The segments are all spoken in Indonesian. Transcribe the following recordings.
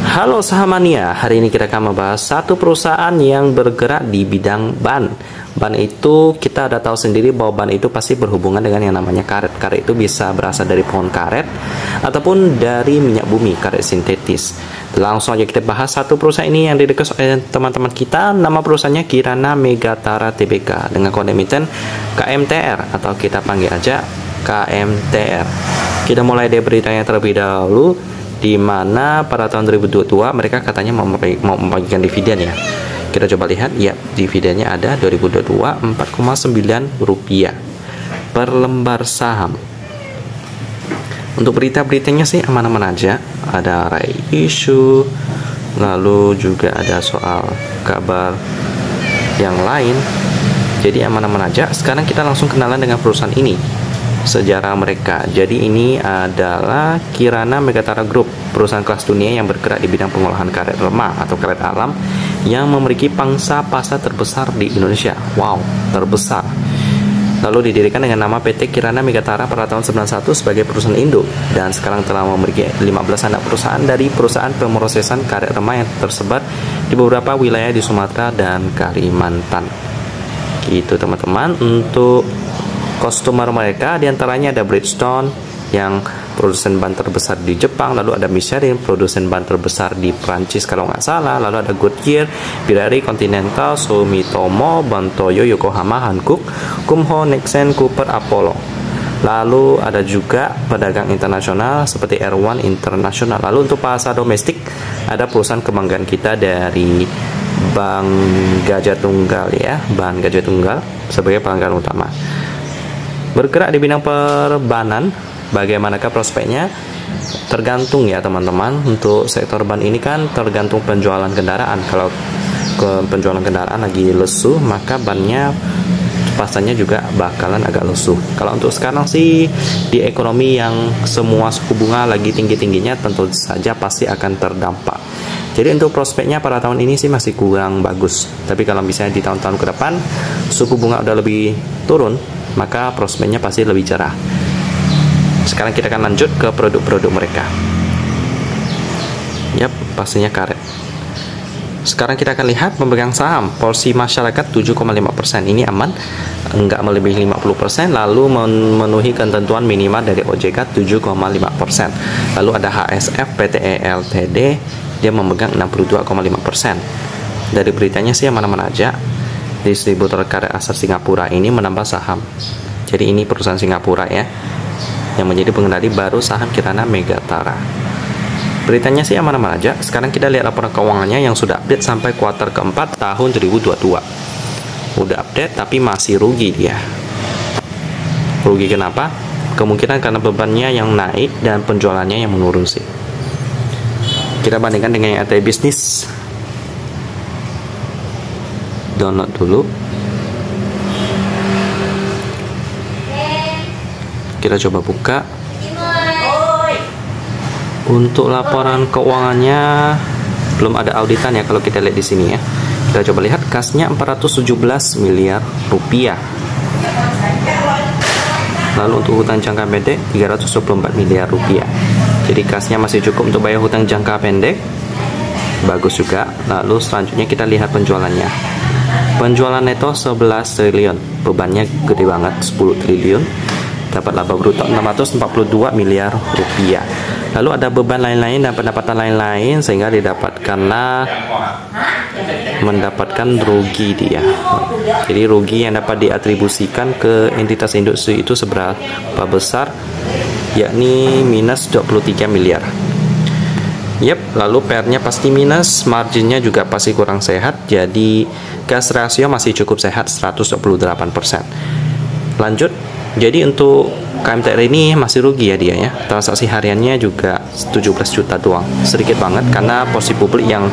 Halo sahamania, hari ini kita akan membahas satu perusahaan yang bergerak di bidang ban. Ban itu kita udah tahu sendiri bahwa ban itu pasti berhubungan dengan yang namanya karet. Karet itu bisa berasal dari pohon karet ataupun dari minyak bumi, karet sintetis. Langsung aja kita bahas satu perusahaan ini yang direquest oleh teman-teman kita. Nama perusahaannya Kirana Megatara Tbk dengan kode emiten KMTR atau kita panggil aja KMTR. Kita mulai dari beritanya terlebih dahulu, di mana pada tahun 2022 mereka katanya mau membagikan dividen ya. Kita coba lihat, ya dividennya ada 2022 4,9 rupiah per lembar saham. Untuk berita-beritanya sih aman-aman aja, ada rai isu, lalu juga ada soal kabar yang lain, jadi aman-aman aja. Sekarang kita langsung kenalan dengan perusahaan ini, sejarah mereka. Jadi ini adalah Kirana Megatara Group, perusahaan kelas dunia yang bergerak di bidang pengolahan karet lemah atau karet alam yang memiliki pangsa pasar terbesar di Indonesia. Wow, terbesar. Lalu didirikan dengan nama PT Kirana Megatara pada tahun 91 sebagai perusahaan induk, dan sekarang telah memiliki 15 anak perusahaan dari perusahaan pemrosesan karet remah yang tersebar di beberapa wilayah di Sumatera dan Kalimantan. Gitu teman-teman. Untuk customer mereka diantaranya ada Bridgestone yang produsen ban terbesar di Jepang, lalu ada Michelin, produsen ban terbesar di Prancis kalau nggak salah, lalu ada Goodyear, Pirelli, Continental, Sumitomo, Bantoyo, Yokohama, Hankook, Kumho, Nexen, Cooper, Apollo. Lalu ada juga pedagang internasional seperti R1 International. Lalu untuk pasar domestik ada perusahaan kebanggaan kita dari Bank Gajah Tunggal ya, Bank Gajah Tunggal sebagai pelanggan utama. Bergerak di bidang perbanan, bagaimanakah prospeknya? Tergantung ya teman-teman. Untuk sektor ban ini kan tergantung penjualan kendaraan. Kalau penjualan kendaraan lagi lesu, maka bannya pastinya juga bakalan agak lesu. Kalau untuk sekarang sih di ekonomi yang semua suku bunga lagi tinggi-tingginya, tentu saja pasti akan terdampak. Jadi untuk prospeknya pada tahun ini sih masih kurang bagus. Tapi kalau misalnya di tahun-tahun ke depan suku bunga udah lebih turun, maka prospeknya pasti lebih cerah. Sekarang kita akan lanjut ke produk-produk mereka. Yap, pastinya karet. Sekarang kita akan lihat pemegang saham. Porsi masyarakat 7,5%. Ini aman, enggak melebihi 50%. Lalu memenuhi ketentuan minimal dari OJK 7,5%. Lalu ada HSF PTE Ltd, dia memegang 62,5%. Dari beritanya sih aman-aman aja. Distributor karet asal Singapura ini menambah saham. Jadi ini perusahaan Singapura ya, yang menjadi pengendali baru saham Kirana Megatara. Beritanya sih aman-aman aja. Sekarang kita lihat laporan keuangannya yang sudah update sampai kuartal keempat tahun 2022. Udah update tapi masih rugi dia. Rugi kenapa? Kemungkinan karena bebannya yang naik dan penjualannya yang menurun sih. Kita bandingkan dengan yang RT Bisnis. Download dulu. Kita coba buka. Untuk laporan keuangannya belum ada auditan ya kalau kita lihat di sini ya. Kita coba lihat kasnya 417 miliar rupiah. Lalu untuk hutang jangka pendek 324 miliar rupiah. Jadi kasnya masih cukup untuk bayar hutang jangka pendek. Bagus juga. Lalu selanjutnya kita lihat penjualannya. Penjualan neto 11 triliun. Bebannya gede banget, 10 triliun. Dapat laba bruto 642 miliar rupiah. Lalu ada beban lain-lain dan pendapatan lain-lain sehingga mendapatkan rugi dia. Jadi rugi yang dapat diatribusikan ke entitas industri itu seberapa besar, yakni minus 23 miliar. Yep, lalu PR-nya pasti minus, marginnya juga pasti kurang sehat, jadi gas rasio masih cukup sehat 128%. Lanjut, jadi untuk KMTR ini masih rugi ya dia ya. Transaksi hariannya juga 17 juta doang, sedikit banget karena porsi publik yang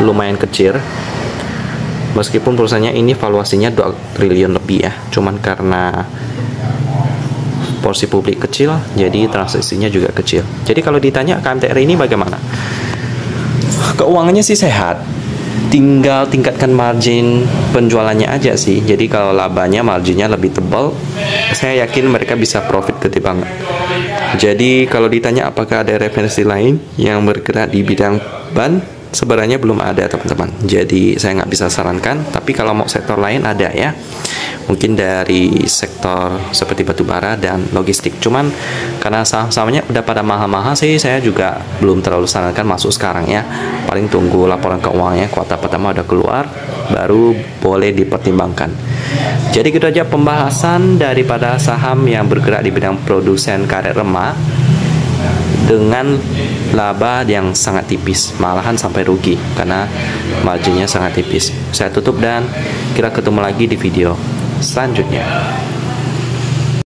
lumayan kecil. Meskipun perusahaannya ini valuasinya 2 triliun lebih ya, cuman karena porsi publik kecil, jadi transaksinya juga kecil. Jadi kalau ditanya KMTR ini bagaimana? Keuangannya sih sehat, tinggal tingkatkan margin penjualannya aja sih. Jadi kalau labanya marginnya lebih tebal, saya yakin mereka bisa profit gede banget. Jadi kalau ditanya apakah ada referensi lain yang bergerak di bidang ban, sebenarnya belum ada teman-teman. Jadi saya nggak bisa sarankan, tapi kalau mau sektor lain ada ya. Mungkin dari sektor seperti batubara dan logistik. Cuman karena saham-sahamnya udah pada mahal-mahal sih, saya juga belum terlalu sarankan masuk sekarang ya. Paling tunggu laporan keuangannya kuartal pertama udah keluar, baru boleh dipertimbangkan. Jadi gitu aja pembahasan daripada saham yang bergerak di bidang produsen karet remah dengan laba yang sangat tipis, malahan sampai rugi karena marginnya sangat tipis. Saya tutup dan kita ketemu lagi di video selanjutnya.